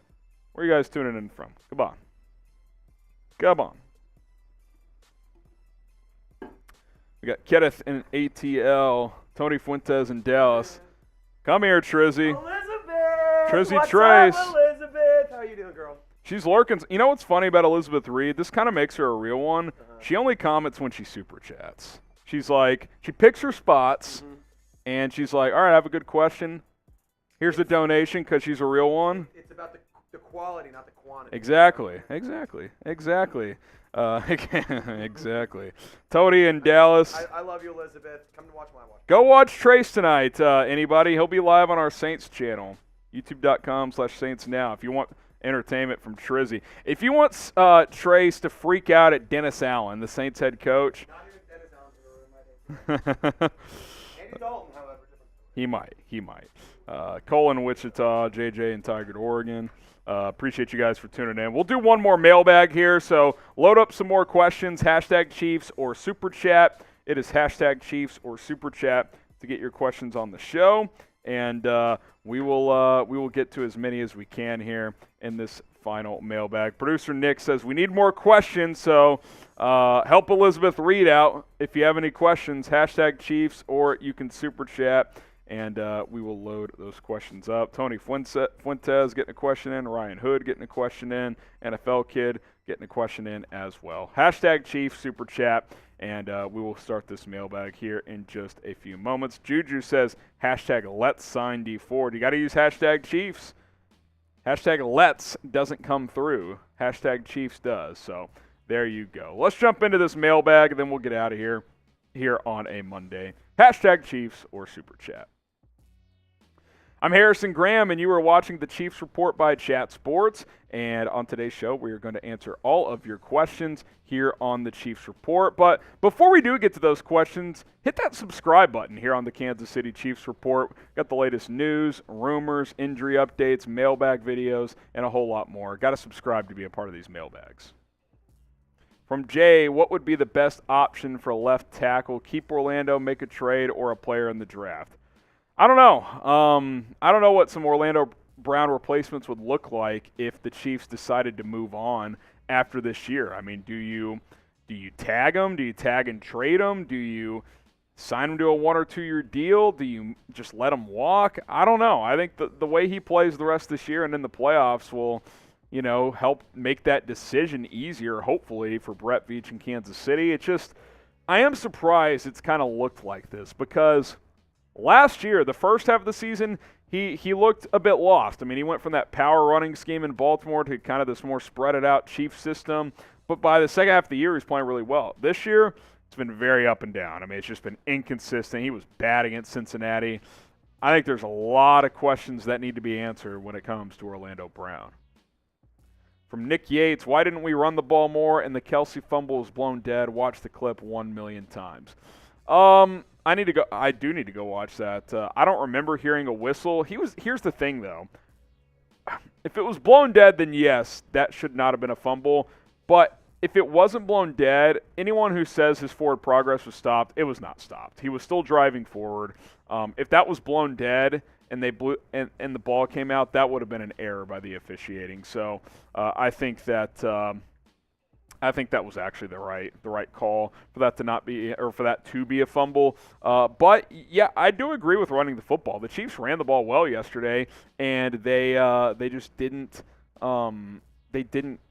[SPEAKER 1] Where are you guys tuning in from? Come on. Come on. We got Kenneth in ATL, Tony Fuentes in Dallas. Come here, Trizzy.
[SPEAKER 2] Elizabeth!
[SPEAKER 1] Trizzy
[SPEAKER 2] What's
[SPEAKER 1] Trace.
[SPEAKER 2] up, Elizabeth? How you doing, girl?
[SPEAKER 1] She's lurking. You know what's funny about Elizabeth Reed? This kind of makes her a real one. She only comments when she super chats. She's like, she picks her spots, and she's like, all right, I have a good question. Here's the donation because she's a real one.
[SPEAKER 2] It's about the quality, not the quantity.
[SPEAKER 1] Exactly. Exactly. Tony in Dallas.
[SPEAKER 2] I love you, Elizabeth. Come to watch my watch.
[SPEAKER 1] Go watch Trace tonight, anybody. He'll be live on our Saints channel, youtube.com/Saints Now, if you want entertainment from Trizzy. If you want Trace to freak out at Dennis Allen, the Saints head coach.
[SPEAKER 2] Not even Dennis Allen's Andy Dalton, however.
[SPEAKER 1] He might. Cole in Wichita, JJ in Tigard, Oregon. Appreciate you guys for tuning in. We'll do one more mailbag here, so load up some more questions. Hashtag Chiefs or Super Chat. It is hashtag Chiefs or Super Chat to get your questions on the show, and we will get to as many as we can here in this final mailbag. Producer Nick says we need more questions, so help Elizabeth Reed out. If you have any questions, hashtag Chiefs, or you can Super Chat, and we will load those questions up. Tony Fuentes getting a question in. Ryan Hood getting a question in. NFL Kid getting a question in as well. Hashtag Chiefs, Super Chat, and we will start this mailbag here in just a few moments. Juju says, hashtag let's sign D Ford. You got to use hashtag Chiefs. Hashtag let's doesn't come through. Hashtag Chiefs does. So there you go. Let's jump into this mailbag, and then we'll get out of here on a Monday. Hashtag Chiefs or Super Chat. I'm Harrison Graham, and you are watching the Chiefs Report by Chat Sports. And on today's show, we are going to answer all of your questions here on the Chiefs Report. But before we do get to those questions, hit that subscribe button here on the Kansas City Chiefs Report. Got the latest news, rumors, injury updates, mailbag videos, and a whole lot more. Got to subscribe to be a part of these mailbags. From Jay, what would be the best option for a left tackle? Keep Orlando, make a trade, or a player in the draft? I don't know. I don't know what some Orlando Brown replacements would look like if the Chiefs decided to move on after this year. I mean, do you tag him? Do you tag and trade him? Do you sign him to a 1 or 2 year deal? Do you just let him walk? I don't know. I think the way he plays the rest of this year and in the playoffs will, help make that decision easier, hopefully, for Brett Veach in Kansas City. It's just, I am surprised it's kind of looked like this because last year, the first half of the season, he looked a bit lost. I mean, he went from that power running scheme in Baltimore to kind of this more spread-it-out Chiefs system. But by the second half of the year, he's playing really well. This year, it's been very up and down. I mean, it's just been inconsistent. He was bad against Cincinnati. I think there's a lot of questions that need to be answered when it comes to Orlando Brown. From Nick Yates, why didn't we run the ball more and the Kelsey fumble was blown dead? Watch the clip 1 million times. I do need to go watch that. I don't remember hearing a whistle. Here's the thing, though. If it was blown dead, then yes, that should not have been a fumble. But if it wasn't blown dead, anyone who says his forward progress was stopped, it was not stopped. He was still driving forward. If that was blown dead and they blew and the ball came out, that would have been an error by the officiating. So I think that was actually the right call for that to not be, or for that to be a fumble. But yeah, I do agree with running the football. The Chiefs ran the ball well yesterday, and they just didn't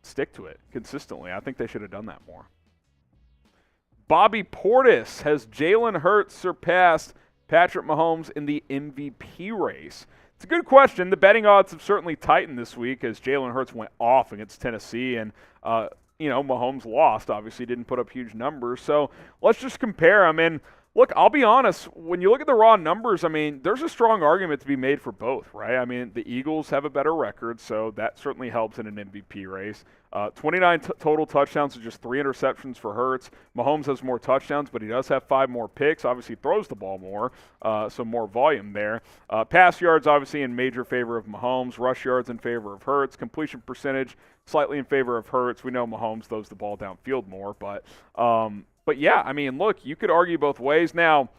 [SPEAKER 1] stick to it consistently. I think they should have done that more. Bobby Portis, has Jalen Hurts surpassed Patrick Mahomes in the MVP race? It's a good question. The betting odds have certainly tightened this week as Jalen Hurts went off against Tennessee, and Mahomes lost. Obviously, didn't put up huge numbers. So let's just compare them. And look, I'll be honest. When you look at the raw numbers, I mean, there's a strong argument to be made for both, right? I mean, the Eagles have a better record, so that certainly helps in an MVP race. 29 total touchdowns with just 3 interceptions for Hurts. Mahomes has more touchdowns, but he does have 5 more picks. Obviously, throws the ball more, so more volume there. Pass yards, obviously, in major favor of Mahomes. Rush yards in favor of Hurts. Completion percentage, slightly in favor of Hurts. We know Mahomes throws the ball downfield more, but yeah, I mean, look, you could argue both ways. Now,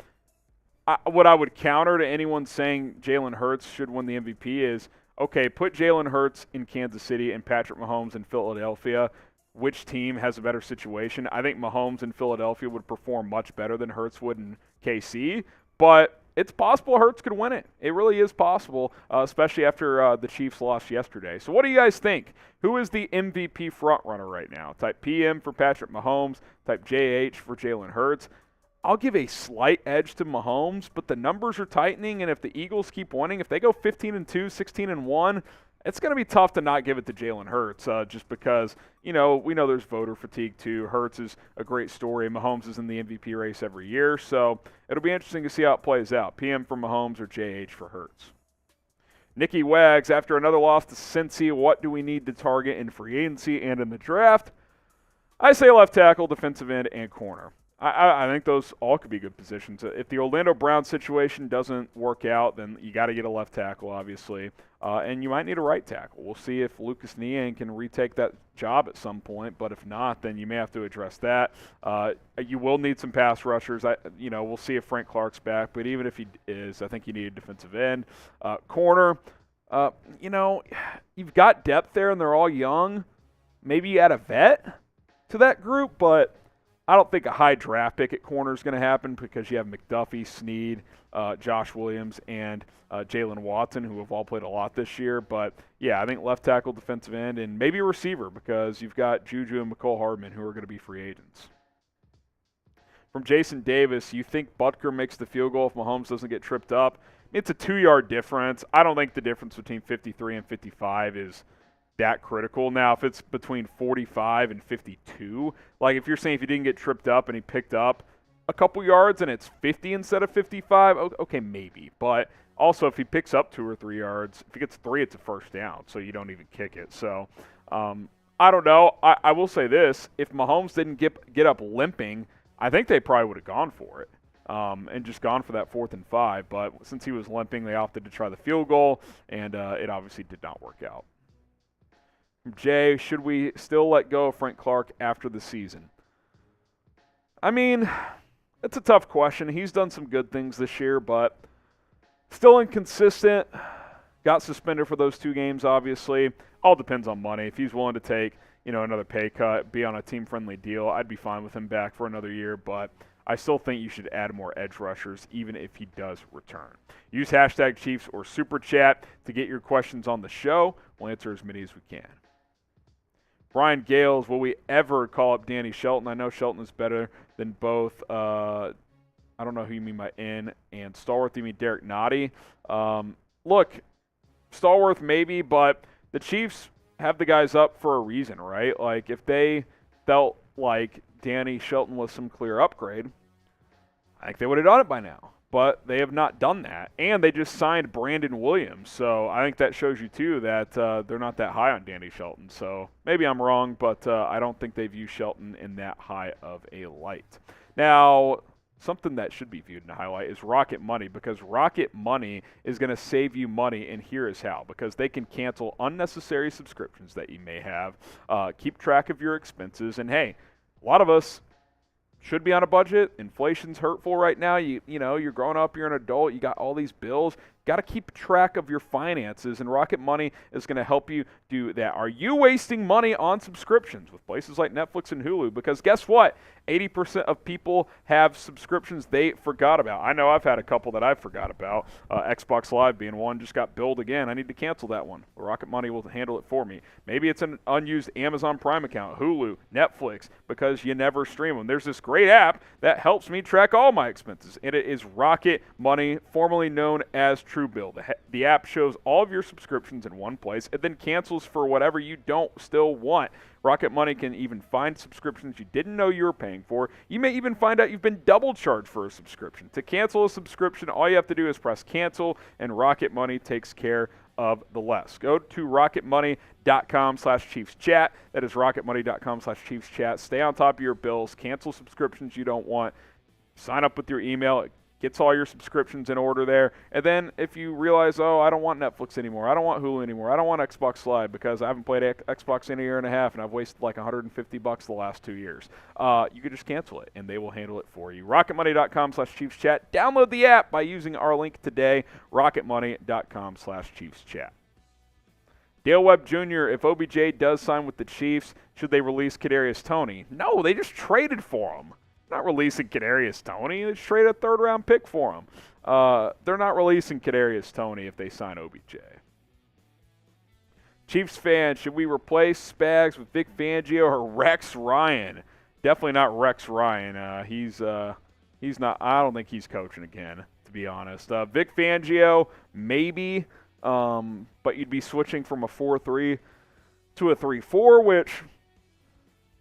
[SPEAKER 1] what I would counter to anyone saying Jalen Hurts should win the MVP is, okay, put Jalen Hurts in Kansas City and Patrick Mahomes in Philadelphia. Which team has a better situation? I think Mahomes in Philadelphia would perform much better than Hurts would in KC, but it's possible Hurts could win it. It really is possible, especially after the Chiefs lost yesterday. So what do you guys think? Who is the MVP frontrunner right now? Type PM for Patrick Mahomes, type JH for Jalen Hurts. I'll give a slight edge to Mahomes, but the numbers are tightening, and if the Eagles keep winning, if they go 15-2, 16-1, it's going to be tough to not give it to Jalen Hurts just because, we know there's voter fatigue too. Hurts is a great story. Mahomes is in the MVP race every year, so it'll be interesting to see how it plays out. PM for Mahomes or JH for Hurts. Nicky Wags, after another loss to Cincy, what do we need to target in free agency and in the draft? I say left tackle, defensive end, and corner. I think those all could be good positions. If the Orlando Brown situation doesn't work out, then you got to get a left tackle, obviously. And you might need a right tackle. We'll see if Lucas Niang can retake that job at some point. But if not, then you may have to address that. You will need some pass rushers. We'll see if Frank Clark's back. But even if he is, I think you need a defensive end. Corner, you've got depth there, and they're all young. Maybe you add a vet to that group, but I don't think a high draft pick at corner is going to happen because you have McDuffie, Snead, Josh Williams, and Jalen Watson, who have all played a lot this year. But, yeah, I think left tackle, defensive end, and maybe a receiver because you've got Juju and McCole Hardman who are going to be free agents. From Jason Davis, you think Butker makes the field goal if Mahomes doesn't get tripped up? It's a 2-yard difference. I don't think the difference between 53 and 55 is that critical. Now, if it's between 45 and 52, like if you're saying if he didn't get tripped up and he picked up a couple yards and it's 50 instead of 55, okay, maybe. But also if he picks up 2 or 3 yards, if he gets 3, it's a first down, so you don't even kick it. So I don't know. I will say this. If Mahomes didn't get up limping, I think they probably would have gone for it and just gone for that 4th and 5. But since he was limping, they opted to try the field goal, and it obviously did not work out. Jay, should we still let go of Frank Clark after the season? I mean, it's a tough question. He's done some good things this year, but still inconsistent. Got suspended for those 2 games, obviously. All depends on money. If he's willing to take, another pay cut, be on a team-friendly deal, I'd be fine with him back for another year, but I still think you should add more edge rushers even if he does return. Use hashtag Chiefs or Super Chat to get your questions on the show. We'll answer as many as we can. Brian Gales, will we ever call up Danny Shelton? I know Shelton is better than both. I don't know who you mean by N and Stallworth. You mean Derek Nottie? Look, Stallworth maybe, but the Chiefs have the guys up for a reason, right? Like if they felt like Danny Shelton was some clear upgrade, I think they would have done it by now. But they have not done that. And they just signed Brandon Williams. So I think that shows you, too, that they're not that high on Danny Shelton. So maybe I'm wrong, but I don't think they view Shelton in that high of a light. Now, something that should be viewed in a highlight is Rocket Money, because Rocket Money is going to save you money, and here is how. Because they can cancel unnecessary subscriptions that you may have, keep track of your expenses, and, hey, a lot of us should be on a budget. Inflation's hurtful right now. You're growing up, you're an adult, you got all these bills. got to keep track of your finances, and Rocket Money is going to help you do that. Are you wasting money on subscriptions with places like Netflix and Hulu? Because guess what? 80% of people have subscriptions they forgot about. I know I've had a couple that I forgot about. Xbox Live being one, just got billed again. I need to cancel that one. Rocket Money will handle it for me. Maybe it's an unused Amazon Prime account, Hulu, Netflix, because you never stream them. There's this great app that helps me track all my expenses, and it is Rocket Money, formerly known as Truebill. The app shows all of your subscriptions in one place and then cancels for whatever you don't still want. Rocket Money can even find subscriptions you didn't know you were paying for. You may even find out you've been double charged for a subscription. To cancel a subscription, all you have to do is press cancel, and Rocket Money takes care of the rest. Go to rocketmoney.com/ChiefsChat. That is rocketmoney.com/ChiefsChat. Stay on top of your bills. Cancel subscriptions you don't want. Sign up with your email. Gets all your subscriptions in order there. And then if you realize, oh, I don't want Netflix anymore, I don't want Hulu anymore, I don't want Xbox Live because I haven't played Xbox in a year and a half and I've wasted like $150 the last 2 years, you can just cancel it and they will handle it for you. rocketmoney.com/ChiefsChat. Download the app by using our link today, rocketmoney.com/ChiefsChat. Dale Webb Jr., if OBJ does sign with the Chiefs, should they release Kadarius Toney? No, they just traded for him. Not releasing Kadarius Toney. They trade a third-round pick for him. They're not releasing Kadarius Toney if they sign OBJ. Chiefs fans, should we replace Spags with Vic Fangio or Rex Ryan? Definitely not Rex Ryan. He's not. I don't think he's coaching again, to be honest. Vic Fangio, maybe, but you'd be switching from a 4-3 to a 3-4, which,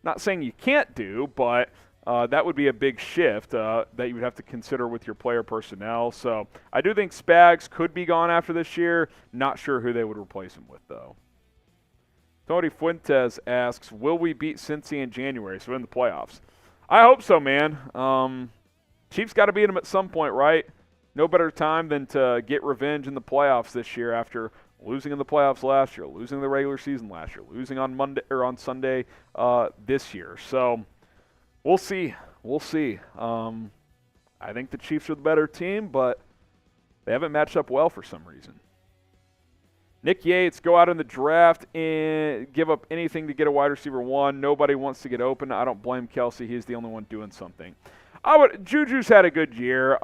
[SPEAKER 1] not saying you can't do, but that would be a big shift that you would have to consider with your player personnel. So I do think Spags could be gone after this year. Not sure who they would replace him with, though. Tony Fuentes asks, will we beat Cincy in January, so in the playoffs? I hope so, man. Chiefs got to beat them at some point, right? No better time than to get revenge in the playoffs this year after losing in the playoffs last year, losing the regular season last year, losing on Monday or on Sunday this year. So we'll see. We'll see. I think the Chiefs are the better team, but they haven't matched up well for some reason. Nick Yates, go out in the draft and give up anything to get a wide receiver one. Nobody wants to get open. I don't blame Kelsey. He's the only one doing something. Juju's had a good year.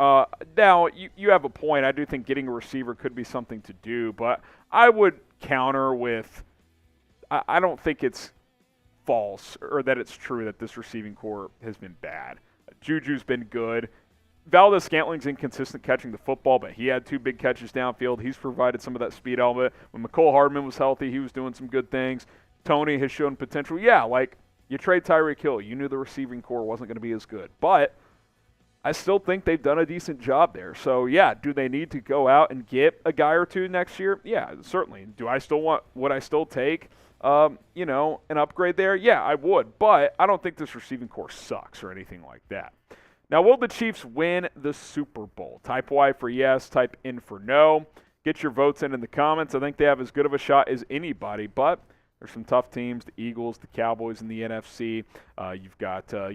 [SPEAKER 1] Now, you have a point. I do think getting a receiver could be something to do, but I would counter with I don't think it's false or that it's true that this receiving core has been bad. Juju's been good. Valdez-Scantling's inconsistent catching the football, but he had 2 big catches downfield. He's provided some of that speed element. When McCole Hardman was healthy, he was doing some good things. Tony has shown potential. Yeah, like you trade Tyreek Hill. You knew the receiving core wasn't going to be as good. But I still think they've done a decent job there. So, yeah, do they need to go out and get a guy or two next year? Yeah, certainly. Would I still take, an upgrade there? Yeah, I would. But I don't think this receiving core sucks or anything like that. Now, will the Chiefs win the Super Bowl? Type Y for yes, type N for no. Get your votes in the comments. I think they have as good of a shot as anybody, but there's some tough teams, the Eagles, the Cowboys in the NFC. You've got, the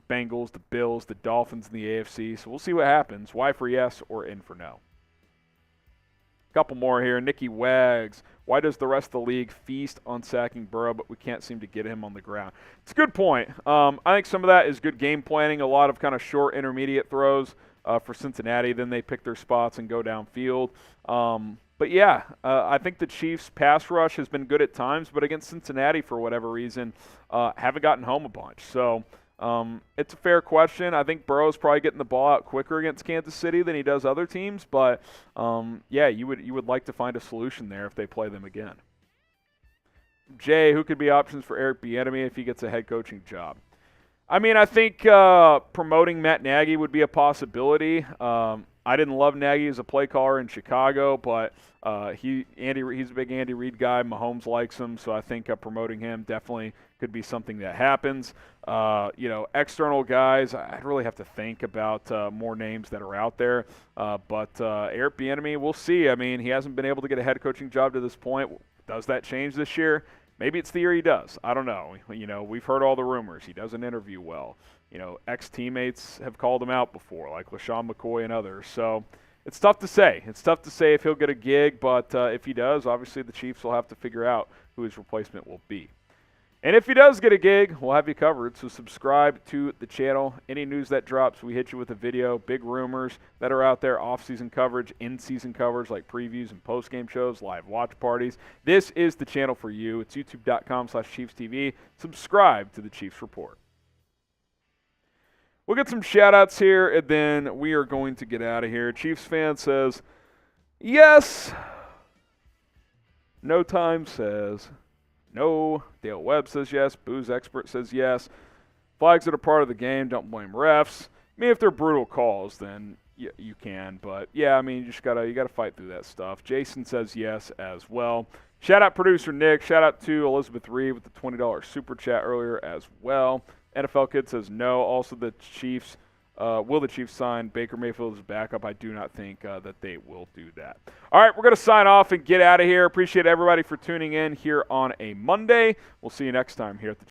[SPEAKER 1] Bengals, the Bills, the Dolphins in the AFC. So we'll see what happens. Y for yes or N for no. Couple more here. Nicky Wags. Why does the rest of the league feast on sacking Burrow, but we can't seem to get him on the ground? It's a good point. I think some of that is good game planning, a lot of kind of short intermediate throws for Cincinnati. Then they pick their spots and go downfield. But, yeah, I think the Chiefs' pass rush has been good at times, but against Cincinnati, for whatever reason, haven't gotten home a bunch. So it's a fair question. I think Burrow's probably getting the ball out quicker against Kansas City than he does other teams. But, you would like to find a solution there if they play them again. Jay, who could be options for Eric Bieniemy if he gets a head coaching job? I mean, I think promoting Matt Nagy would be a possibility. I didn't love Nagy as a play caller in Chicago, but he's a big Andy Reid guy. Mahomes likes him, so I think promoting him definitely could be something that happens. External guys, I'd really have to think about more names that are out there. But Eric Bieniemy, we'll see. I mean, he hasn't been able to get a head coaching job to this point. Does that change this year? Maybe it's the year he does. I don't know. We've heard all the rumors. He doesn't interview well. Ex-teammates have called him out before, like LaShawn McCoy and others. So It's tough to say. It's tough to say if he'll get a gig, but if he does, obviously the Chiefs will have to figure out who his replacement will be. And if he does get a gig, we'll have you covered, so subscribe to the channel. Any news that drops, we hit you with a video. Big rumors that are out there, off-season coverage, in-season coverage like previews and post-game shows, live watch parties. This is the channel for you. It's youtube.com/ChiefsTV. Subscribe to the Chiefs Report. We'll get some shout-outs here, and then we are going to get out of here. Chiefs fan says, yes. No Time says no. Dale Webb says yes. Booze Expert says yes. Flags that are part of the game, don't blame refs. I mean, if they're brutal calls, then you can. But, yeah, I mean, you gotta fight through that stuff. Jason says yes as well. Shout-out producer Nick. Shout-out to Elizabeth Reed with the $20 super chat earlier as well. NFL Kid says no. Also, the Chiefs, will the Chiefs sign Baker Mayfield as backup? I do not think that they will do that. All right, we're going to sign off and get out of here. Appreciate everybody for tuning in here on a Monday. We'll see you next time here at the